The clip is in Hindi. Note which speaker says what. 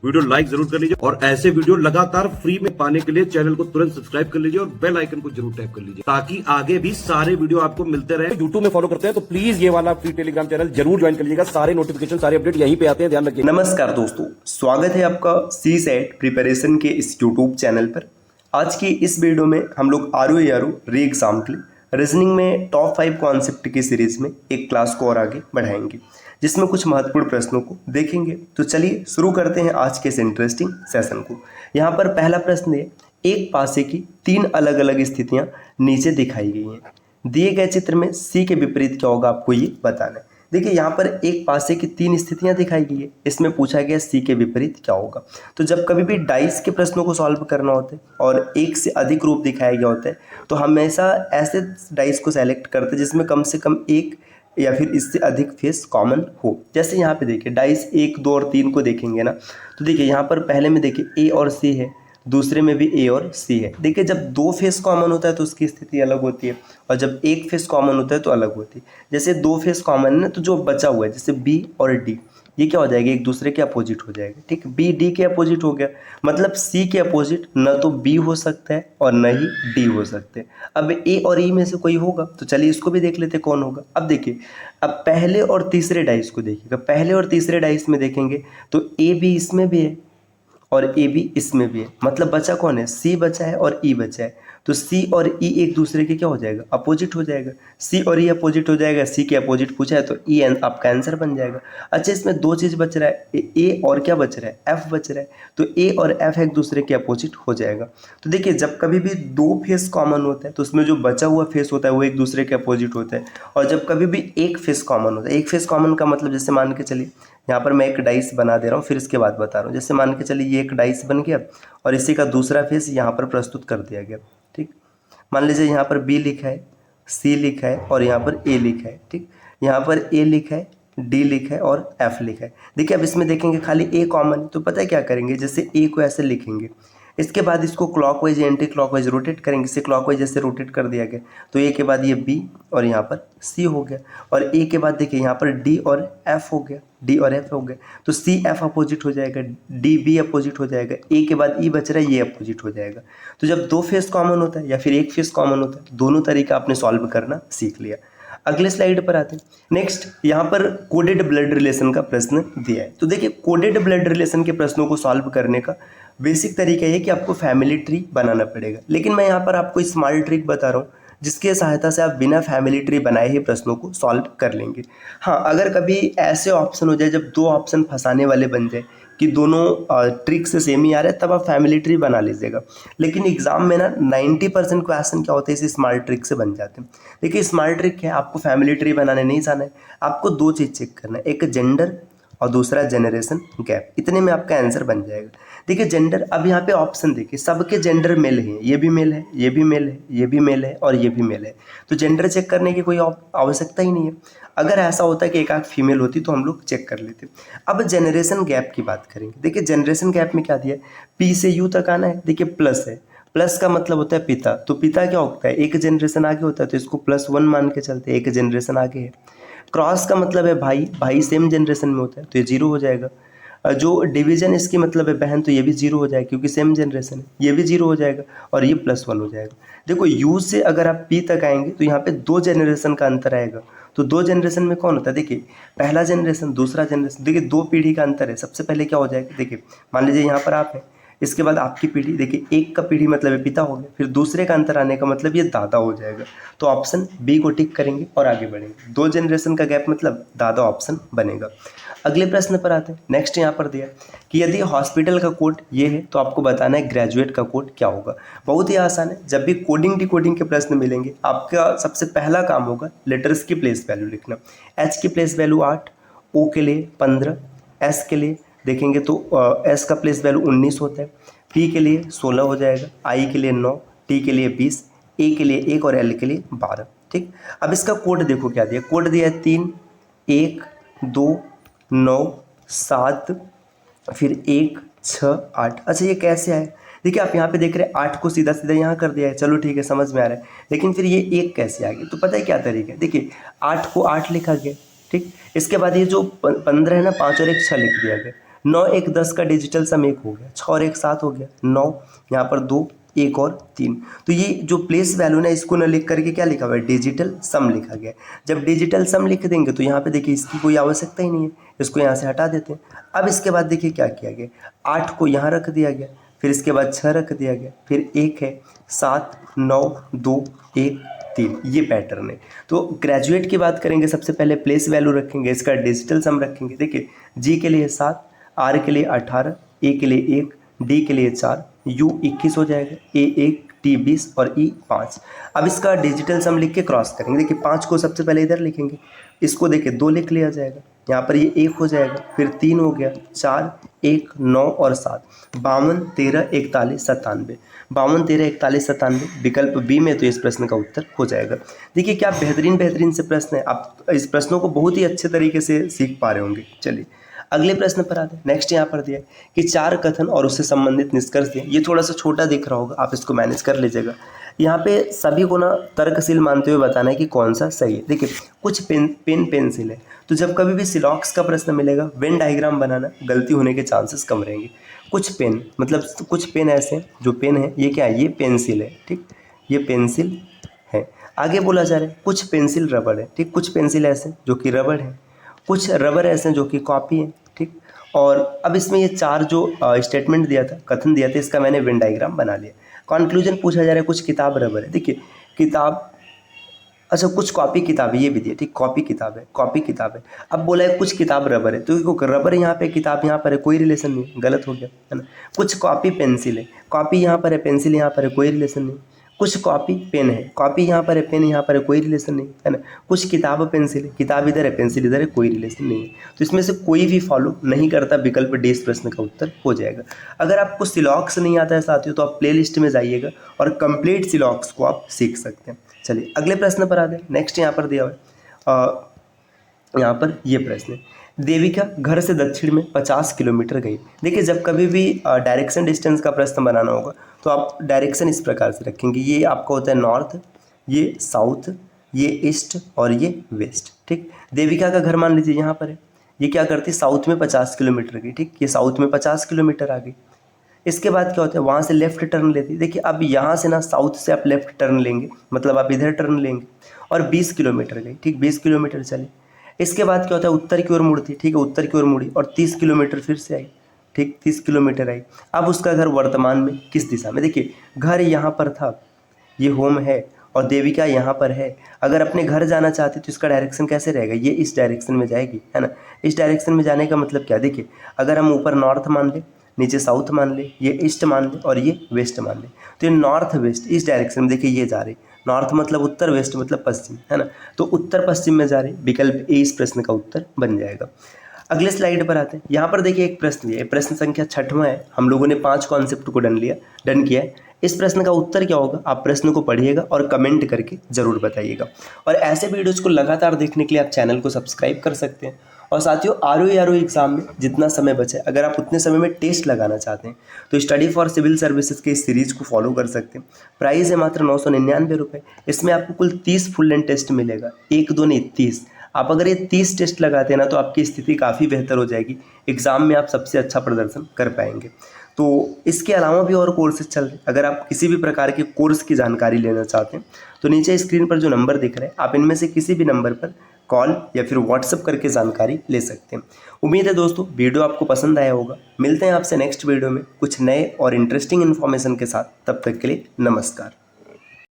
Speaker 1: वीडियो लाइक जरूर कर लीजिए और ऐसे वीडियो लगातार फ्री में पाने के लिए चैनल को तुरंत सब्सक्राइब कर लीजिए और बेल आइकन को जरूर टैप कर लीजिए ताकि आगे भी सारे वीडियो आपको मिलते रहे। यूट्यूब में फॉलो करते हैं तो प्लीज ये वाला फ्री टेलीग्राम चैनल जरूर ज्वाइन कर लीजिएगा। सारे नोटिफिकेशन सारे अपडेट यहीं पे आते हैं, ध्यान रखिए।
Speaker 2: नमस्कार दोस्तों, स्वागत है आपका CSET प्रिपरेशन के इस यूट्यूब चैनल पर। आज की इस वीडियो में हम लोग ROARO री एग्जाम के लिए रीजनिंग में टॉप 5 कॉन्सेप्ट की सीरीज में एक क्लास को और आगे बढ़ाएंगे, जिसमें कुछ महत्वपूर्ण प्रश्नों को देखेंगे। तो चलिए शुरू करते हैं आज के इस इंटरेस्टिंग सेशन को। यहाँ पर पहला प्रश्न है, एक पासे की 3 अलग अलग स्थितियाँ नीचे दिखाई गई हैं। दिए गए चित्र में C के विपरीत क्या होगा, आपको ये बताना है। देखिए यहाँ पर एक पासे की 3 स्थितियां दिखाई गई है, इसमें पूछा गया C के विपरीत क्या होगा। तो जब कभी भी डाइस के प्रश्नों को सॉल्व करना होता है और एक से अधिक रूप दिखाया गया होता है तो हमेशा ऐसे डाइस को सेलेक्ट करते हैं जिसमें कम से कम एक या फिर इससे अधिक फेस कॉमन हो। जैसे यहाँ पे देखिए डाइस 1, 2 और 3 को देखेंगे ना, तो देखिए यहाँ पर पहले में देखिए A और C है, दूसरे में भी A और C है। देखिए जब 2 फेस कॉमन होता है तो उसकी स्थिति अलग होती है और जब एक फेस कॉमन होता है तो अलग होती है। जैसे 2 फेस कॉमन है ना, तो जो बचा हुआ है जैसे B और D, ये क्या हो जाएगा, एक दूसरे के अपोजिट हो जाएगा। ठीक, B D के अपोजिट हो गया, मतलब C के अपोजिट न तो B हो सकता है और न ही D हो सकते हैं। अब A और E में से कोई होगा, तो चलिए इसको भी देख लेते कौन होगा। अब देखिए, अब पहले और तीसरे डाइस को देखिएगा, पहले और तीसरे डाइस में देखेंगे तो A भी इसमें भी है और ए भी इसमें भी है, मतलब बचा कौन है, C बचा है और E बचा है। तो C और E एक दूसरे के क्या हो जाएगा, अपोजिट हो जाएगा। C और E अपोजिट हो जाएगा, C के अपोजिट पूछा है तो E आपका आंसर बन जाएगा। अच्छा, इसमें 2 चीज़ बच रहा है, A और क्या बच रहा है, F बच रहा है। तो A और F एक दूसरे के अपोजिट हो जाएगा। तो देखिए जब कभी भी 2 फेस कॉमन होता है तो उसमें जो बचा हुआ फेस होता है वो एक दूसरे के अपोजिट होता है। और जब कभी भी एक फेस कॉमन होता है, एक फेस कॉमन का मतलब जैसे मान के चलिए यहाँ पर मैं एक डाइस बना दे रहा हूँ, फिर इसके बाद बता रहा हूँ। जैसे मान के चलिए ये एक डाइस बन गया और इसी का दूसरा फेस यहाँ पर प्रस्तुत कर दिया गया। ठीक, मान लीजिए यहाँ पर B लिखा है, C लिखा है और यहाँ पर A लिखा है। ठीक, यहाँ पर A लिखा है, D लिखा है और F लिखा है। देखिए अब इसमें देखेंगे खाली A कॉमन, तो पता है क्या करेंगे, जैसे A को ऐसे लिखेंगे, इसके बाद इसको क्लॉकवाइज या एंटी क्लॉकवाइज रोटेट करेंगे। इसे क्लॉकवाइज जैसे रोटेट कर दिया गया तो A के बाद ये B और यहाँ पर C हो गया, और A के बाद देखिए यहाँ पर D और F हो गया, D और F हो गया। तो C F अपोजिट हो जाएगा, D B अपोजिट हो जाएगा, A के बाद E बच रहा है, ये अपोजिट हो जाएगा। तो जब 2 फेस कॉमन होता है या फिर एक फेस कॉमन होता है, दोनों तरीका आपने सॉल्व करना सीख लिया। अगले स्लाइड पर आते हैं। नेक्स्ट यहाँ पर कोडेड ब्लड रिलेशन का प्रश्न दिया है। तो देखिए कोडेड ब्लड रिलेशन के प्रश्नों को सॉल्व करने का बेसिक तरीका ये कि आपको फैमिली ट्री बनाना पड़ेगा, लेकिन मैं यहाँ पर आपको स्मॉल ट्रिक बता रहा हूँ जिसके सहायता से आप बिना फैमिली ट्री बनाए ही प्रश्नों को सॉल्व कर लेंगे। हाँ, अगर कभी ऐसे ऑप्शन हो जाए जब 2 ऑप्शन फंसाने वाले बन जाए कि दोनों ट्रिक से सेम ही आ रहे हैं, तब आप फैमिली ट्री बना लीजिएगा। लेकिन एग्जाम में ना 90% क्वेश्चन क्या होते हैं इस स्मॉल ट्रिक से बन जाते हैं। देखिए स्मॉल ट्रिक है, आपको फैमिली ट्री बनाने नहीं जाना है, आपको 2 चीज़ चेक करना है, एक जेंडर और दूसरा जनरेशन गैप। इतने में आपका आंसर बन जाएगा। देखिए जेंडर, अब यहाँ पे ऑप्शन देखिए, सबके जेंडर मेल हैं, ये भी मेल है, ये भी मेल है, ये भी मेल है और ये भी मेल है। तो जेंडर चेक करने की कोई आवश्यकता ही नहीं है। अगर ऐसा होता है कि एक आध फीमेल होती तो हम लोग चेक कर लेते। अब जनरेशन गैप की बात करेंगे। देखिए जनरेशन गैप में क्या दिया है, P से U तक आना है। देखिए प्लस है, प्लस का मतलब होता है पिता, तो पिता क्या होता है, एक जनरेशन आगे होता है, तो इसको +1 मान के चलते हैं, एक जनरेशन आगे है। क्रॉस का मतलब है भाई, भाई सेम जनरेशन में होता है तो ये 0 हो जाएगा। जो डिवीजन इसकी मतलब है बहन, तो ये भी 0 हो जाएगा क्योंकि सेम जनरेशन है, ये भी 0 हो जाएगा और ये +1 हो जाएगा। देखो U से अगर आप P तक आएंगे तो यहाँ पे 2 जनरेशन का अंतर आएगा। तो 2 जनरेशन में कौन होता है, देखिए पहला जनरेशन दूसरा जनरेशन, देखिए 2 पीढ़ी का अंतर है। सबसे पहले क्या हो जाएगा, देखिए मान लीजिए यहाँ पर आप है, इसके बाद आपकी पीढ़ी, देखिए एक का पीढ़ी मतलब है पिता हो गया, फिर दूसरे का अंतर आने का मतलब ये दादा हो जाएगा। तो ऑप्शन B को टिक करेंगे और आगे बढ़ेंगे। 2 जनरेशन का गैप मतलब दादा ऑप्शन बनेगा। अगले प्रश्न पर आते हैं। नेक्स्ट यहाँ पर दिया कि यदि हॉस्पिटल का कोड ये है तो आपको बताना है ग्रेजुएट का कोड क्या होगा। बहुत ही आसान है, जब भी कोडिंग डिकोडिंग के प्रश्न मिलेंगे आपका सबसे पहला काम होगा लेटर्स की प्लेस वैल्यू लिखना। H की प्लेस वैल्यू 8, O के लिए 15, S के लिए देखेंगे तो S का प्लेस वैल्यू 19 होता है, P के लिए 16 हो जाएगा, I के लिए 9, T के लिए 20, A के लिए 1 और L के लिए 12। ठीक, अब इसका कोड देखो क्या दिया, कोड दिया है 3, 1, 2, 9, 7, फिर 1, 6, 8। अच्छा ये कैसे आए, देखिए आप यहाँ पे देख रहे हैं 8 को सीधा सीधा यहाँ कर दिया है, चलो ठीक है समझ में आ रहा है। लेकिन फिर ये 1 कैसे आ गया, तो पता है क्या तरीका है, देखिए 8 को 8 लिखा गया, ठीक, इसके बाद ये जो 15 है ना, 5 और 1 6 लिख दिया गया। 9 1 10 का डिजिटल सम 1 हो गया, 6 और 1 7 हो गया 9, यहाँ पर 2 1 और 3। तो ये जो प्लेस वैल्यू ना इसको न लिख करके क्या लिखा हुआ है, डिजिटल सम लिखा गया है। जब डिजिटल सम लिख देंगे तो यहाँ पे देखिए इसकी कोई आवश्यकता ही नहीं है, इसको यहाँ से हटा देते हैं। अब इसके बाद देखिए क्या किया गया, 8 को यहाँ रख दिया गया, फिर इसके बाद 6 रख दिया गया, फिर 1 है, 7 9 2 1 3, ये पैटर्न है। तो ग्रेजुएट की बात करेंगे, सबसे पहले प्लेस वैल्यू रखेंगे, इसका डिजिटल सम रखेंगे। देखिए जी के लिए 7, आर के लिए 18, ए के लिए 1, डी के लिए 4, यू 21 हो जाएगा, ए 1, टी 20 और ई 5। अब इसका डिजिटल सम लिख के क्रॉस करेंगे। देखिए 5 को सबसे पहले इधर लिखेंगे, इसको देखिए 2 लिख लिया जाएगा, यहाँ पर ये 1 हो जाएगा, फिर 3 हो गया, 4 1 9 और 7, 52 13 41 97, 52 13 41 97 विकल्प बी में। तो इस प्रश्न का उत्तर हो जाएगा। देखिए क्या बेहतरीन से प्रश्न है, आप इस प्रश्नों को बहुत ही अच्छे तरीके से सीख पा रहे होंगे। चलिए अगले प्रश्न पर आते हैं। नेक्स्ट यहाँ पर दिया है कि 4 कथन और उससे संबंधित निष्कर्ष दें। ये थोड़ा सा छोटा दिख रहा होगा, आप इसको मैनेज कर लीजिएगा। यहाँ पे सभी को ना तर्कशील मानते हुए बताना है कि कौन सा सही है। देखिए कुछ पेन पेंसिल है, तो जब कभी भी सिलॉक्स का प्रश्न मिलेगा वेन डायग्राम बनाना, गलती होने के चांसेस कम रहेंगे। कुछ पेन मतलब कुछ पेन ऐसे हैं, जो पेन है ये क्या है, ये पेंसिल है, ठीक, ये पेंसिल है। आगे बोला जा रहा है कुछ पेंसिल रबड़ है, ठीक, कुछ पेंसिल ऐसे हैं जो कि रबड़ है, कुछ रबर ऐसे हैं जो कि कॉपी है, ठीक। और अब इसमें ये 4 जो स्टेटमेंट दिया था, कथन दिया था, इसका मैंने वेन डायग्राम बना लिया। कंक्लूजन पूछा जा रहा है कुछ किताब रबर है। देखिए किताब, अच्छा कुछ कॉपी किताब है, ये भी दिया, ठीक, कॉपी किताब है, कॉपी किताब है। अब बोला है कुछ किताब रबर है, तो रबर यहाँ पे किताब यहाँ पर है, कोई रिलेशन नहीं, गलत हो गया है ना। कुछ कॉपी पेंसिल है, कॉपी यहाँ पर है, पेंसिल यहाँ पर है, कोई रिलेशन नहीं। कुछ कॉपी पेन है, कॉपी यहाँ पर है, पेन यहाँ पर है, कोई रिलेशन नहीं, है ना। कुछ किताब पेंसिल है, किताब इधर है, पेंसिल इधर है, कोई रिलेशन नहीं है। तो इसमें से कोई भी फॉलो नहीं करता, विकल्प डी इस प्रश्न का उत्तर हो जाएगा। अगर आपको सिलॉक्स नहीं आता है साथियों, तो आप प्लेलिस्ट में जाइएगा और कंप्लीट सिलॉक्स को आप सीख सकते हैं। चलिए अगले प्रश्न पर आते हैं। नेक्स्ट यहाँ पर दिया हुआ है, यहाँ पर ये प्रश्न है, देविका घर से दक्षिण में 50 किलोमीटर गई। देखिए जब कभी भी डायरेक्शन डिस्टेंस का प्रश्न बनाना होगा तो आप डायरेक्शन इस प्रकार से रखेंगे, ये आपका होता है नॉर्थ, ये साउथ, ये ईस्ट और ये वेस्ट, ठीक। देविका का घर मान लीजिए यहाँ पर है, ये क्या करती, साउथ में 50 किलोमीटर गई, ठीक, ये साउथ में 50 किलोमीटर आ गई। इसके बाद क्या होता है, वहाँ से लेफ्ट टर्न लेती है। देखिए अब यहाँ से ना साउथ से आप लेफ्ट टर्न लेंगे, मतलब आप इधर टर्न लेंगे, और 20 किलोमीटर गई, ठीक, 20 किलोमीटर चली। इसके बाद क्या होता है, उत्तर की ओर मुड़ती, ठीक है, उत्तर की ओर मुड़ी और 30 किलोमीटर फिर से आई, ठीक, 30 किलोमीटर आई। अब उसका घर वर्तमान में किस दिशा में, देखिए घर यहाँ पर था, ये होम है, और देविका यहाँ पर है। अगर अपने घर जाना चाहते तो इसका डायरेक्शन कैसे रहेगा, ये इस डायरेक्शन में जाएगी, है ना। इस डायरेक्शन में जाने का मतलब क्या, देखिए अगर हम ऊपर नॉर्थ मान ले, नीचे साउथ मान ले, ये ईस्ट मान ले और ये वेस्ट मान ले, तो ये नॉर्थ वेस्ट इस डायरेक्शन में देखिए ये जा रही, नॉर्थ मतलब उत्तर, वेस्ट मतलब पश्चिम, है ना। तो उत्तर पश्चिम में जा रही, विकल्प ए इस प्रश्न का उत्तर बन जाएगा। अगले स्लाइड पर आते हैं। यहाँ पर देखिए एक प्रश्न है, प्रश्न संख्या 6वां है। हम लोगों ने 5 कॉन्सेप्ट को डन किया है। इस प्रश्न का उत्तर क्या होगा, आप प्रश्न को पढ़िएगा और कमेंट करके ज़रूर बताइएगा। और ऐसे वीडियोज़ को लगातार देखने के लिए आप चैनल को सब्सक्राइब कर सकते हैं। और साथियों आरओ एग्ज़ाम में जितना समय बचे, अगर आप उतने समय में टेस्ट लगाना चाहते हैं तो स्टडी फॉर सिविल सर्विसेज के इस सीरीज़ को फॉलो कर सकते हैं। प्राइस है मात्र 999 रुपये। इसमें आपको कुल 30 फुल लेंथ टेस्ट मिलेगा, 1 2 नहीं 30। आप अगर ये 30 टेस्ट लगाते हैं ना तो आपकी स्थिति काफ़ी बेहतर हो जाएगी, एग्ज़ाम में आप सबसे अच्छा प्रदर्शन कर पाएंगे। तो इसके अलावा भी और कोर्सेज चल रहे हैं। अगर आप किसी भी प्रकार के कोर्स की जानकारी लेना चाहते हैं तो नीचे स्क्रीन पर जो नंबर दिख रहे हैं, आप इनमें से किसी भी नंबर पर कॉल या फिर व्हाट्सएप करके जानकारी ले सकते हैं। उम्मीद है दोस्तों वीडियो आपको पसंद आया होगा। मिलते हैं आपसे नेक्स्ट वीडियो में कुछ नए और इंटरेस्टिंग इन्फॉर्मेशन के साथ। तब तक के लिए नमस्कार।